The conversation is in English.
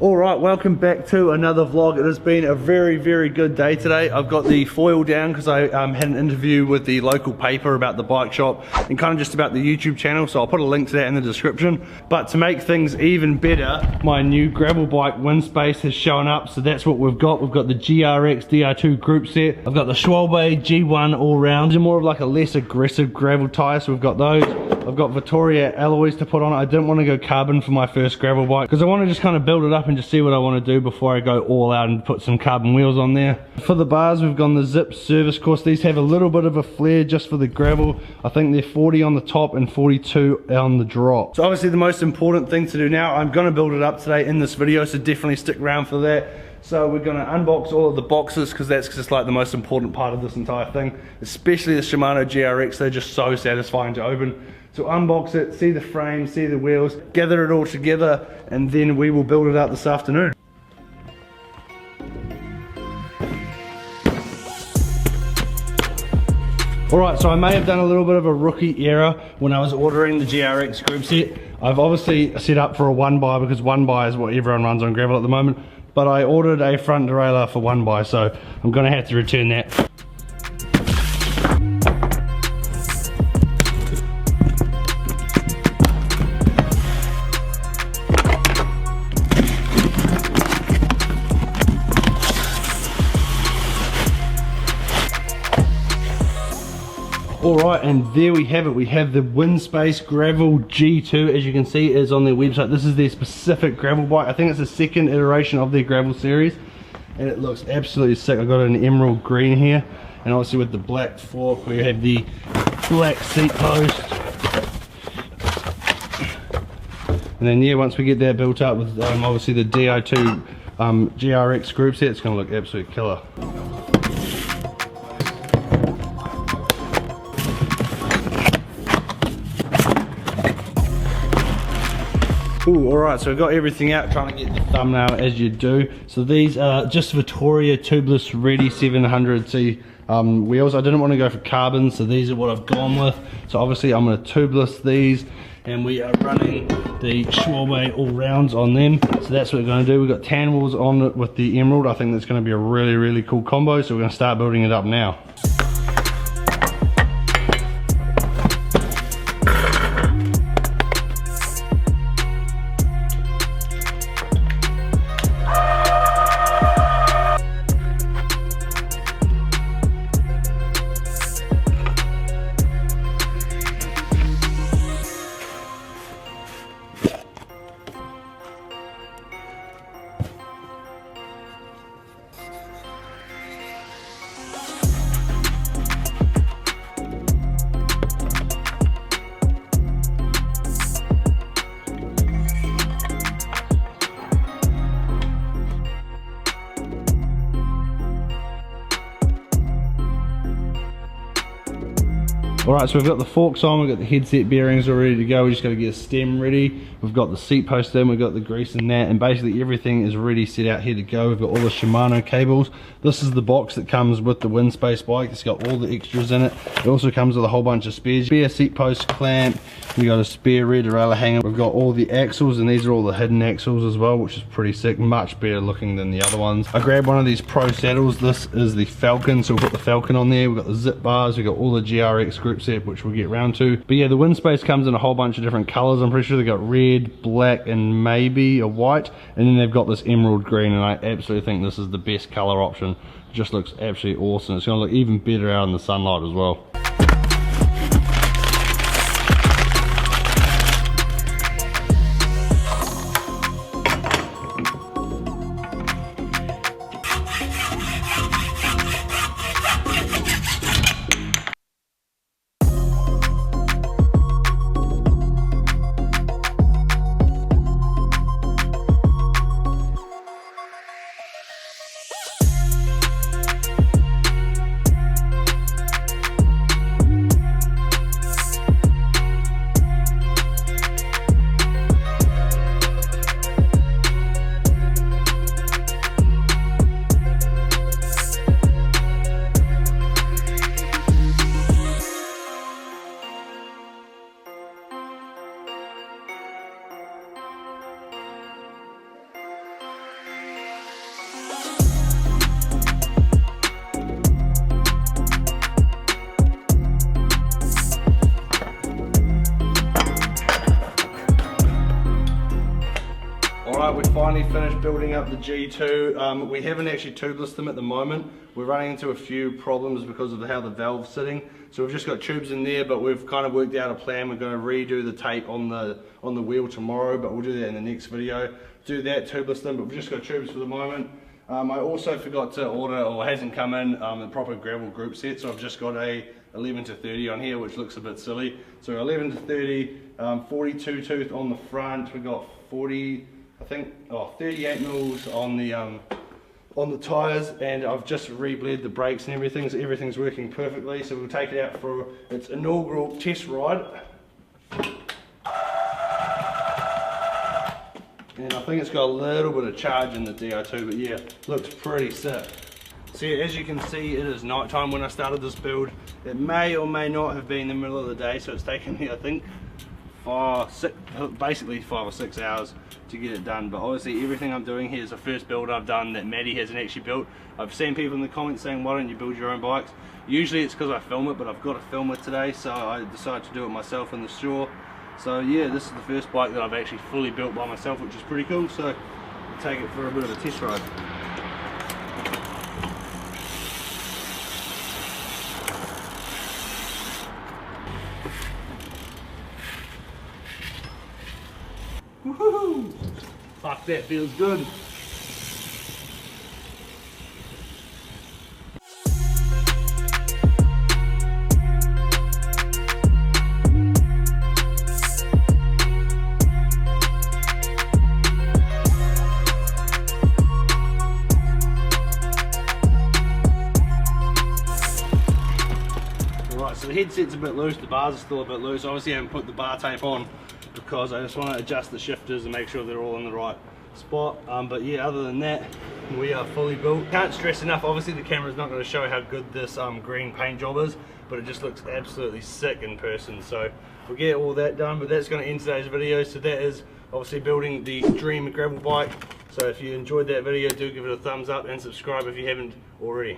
Alright, welcome back to another vlog. It has been a very good day today. I've got the foil down because I had an interview with the local paper about the bike shop and kind of just about the YouTube channel, so I'll put a link to that in the description. But to make things even better, my new gravel bike Winspace has shown up, so that's what we've got. We've got the GRX DR2 group set. I've got the Schwalbe G1 all-round. They're more of like a less aggressive gravel tyre, so we've got those. I've got Vittoria alloys to put on it. I didn't want to go carbon for my first gravel bike because I want to just kind of build it up and just see what I want to do before I go all out and put some carbon wheels on there. For the bars, we've gone the Zip service course. These have a little bit of a flare just for the gravel. I think they're 40 on the top and 42 on the drop. So obviously the most important thing to do now, I'm going to build it up today in this video, so definitely stick around for that. So we're going to unbox all of the boxes because that's just like the most important part of this entire thing, especially the Shimano GRX. They're just so satisfying to open. So unbox it, see the frame, see the wheels, gather it all together, and then we will build it out this afternoon. Alright, so I may have done a little bit of a rookie error when I was ordering the GRX group set. I've obviously set up for a 1x because 1x is what everyone runs on gravel at the moment, but I ordered a front derailleur for 1x, so I'm going to have to return that. Alright, and there we have it. We have the Winspace Gravel G2, as you can see, is on their website. This is their specific gravel bike. I think it's the second iteration of their gravel series, and it looks absolutely sick. I've got an emerald green here, and obviously with the black fork, we have the black seat post. And then yeah, once we get that built up with obviously the DI2 GRX group set, it's going to look absolutely killer. Ooh, alright, so we've got everything out, trying to get the thumbnail as you do. So these are just Vittoria tubeless ready 700C wheels. I didn't want to go for carbon, so these are what I've gone with. So obviously I'm going to tubeless these, and we are running the Schwalbe all-rounds on them. So that's what we're going to do. We've got tan wheels on it with the emerald. I think that's going to be a really cool combo, so we're going to start building it up now. Alright, so we've got the forks on, we've got the headset bearings all ready to go. We just got to get a stem ready. We've got the seat post in, we've got the grease and that, and basically everything is ready set out here to go. We've got all the Shimano cables. This is the box that comes with the Winspace bike. It's got all the extras in it. It also comes with a whole bunch of spares. Spare seat post clamp, we got a spare rear derailleur hanger. We've got all the axles, and these are all the hidden axles as well, which is pretty sick, much better looking than the other ones. I grabbed one of these Pro saddles. This is the Falcon, so we'll put the Falcon on there. We've got the zip bars, we've got all the GRX group set, which we'll get round to. But yeah, the Winspace comes in a whole bunch of different colors. I'm pretty sure they've got red, black, and maybe a white, and then they've got this emerald green, and I absolutely think this is the best color option. It just looks absolutely awesome. It's going to look even better out in the sunlight as well. Right, we finally finished building up the G2. We haven't actually tubeless them at the moment. We're running into a few problems because of how the valve's sitting. So we've just got tubes in there, but we've kind of worked out a plan. We're going to redo the tape on the wheel tomorrow, but we'll do that in the next video. Do that, tubeless them, but we've just got tubes for the moment. I also forgot to order, or hasn't come in, the proper gravel group set, so I've just got a 11 to 30 on here, which looks a bit silly. So 11 to 30, 42 tooth on the front. We've got 40, I think, 38 mils on the tyres, and I've just re-bled the brakes and everything, so everything's working perfectly. So we'll take it out for its inaugural test ride. And I think it's got a little bit of charge in the Di2, but yeah, looks pretty sick. So yeah, as you can see, it is night time when I started this build. It may or may not have been the middle of the day, so it's taken me, I think, basically 5 or 6 hours to get it done. But obviously everything I'm doing here is the first build I've done that Maddie hasn't actually built. I've seen people in the comments saying, why don't you build your own bikes? Usually it's because I film it, but I've got to film it today, so I decided to do it myself in the store. So yeah, this is the first bike that I've actually fully built by myself, which is pretty cool. So I'll take it for a bit of a test ride. Woohoo! Fuck, that feels good. Right, so the headset's a bit loose, the bars are still a bit loose. Obviously I haven't put the bar tape on because I just want to adjust the shifters and make sure they're all in the right spot. But yeah, other than that, we are fully built. Can't stress enough, obviously the camera's not going to show how good this green paint job is, but it just looks absolutely sick in person. So we'll get all that done, but that's going to end today's video. So that is obviously building the dream gravel bike. So if you enjoyed that video, do give it a thumbs up and subscribe if you haven't already.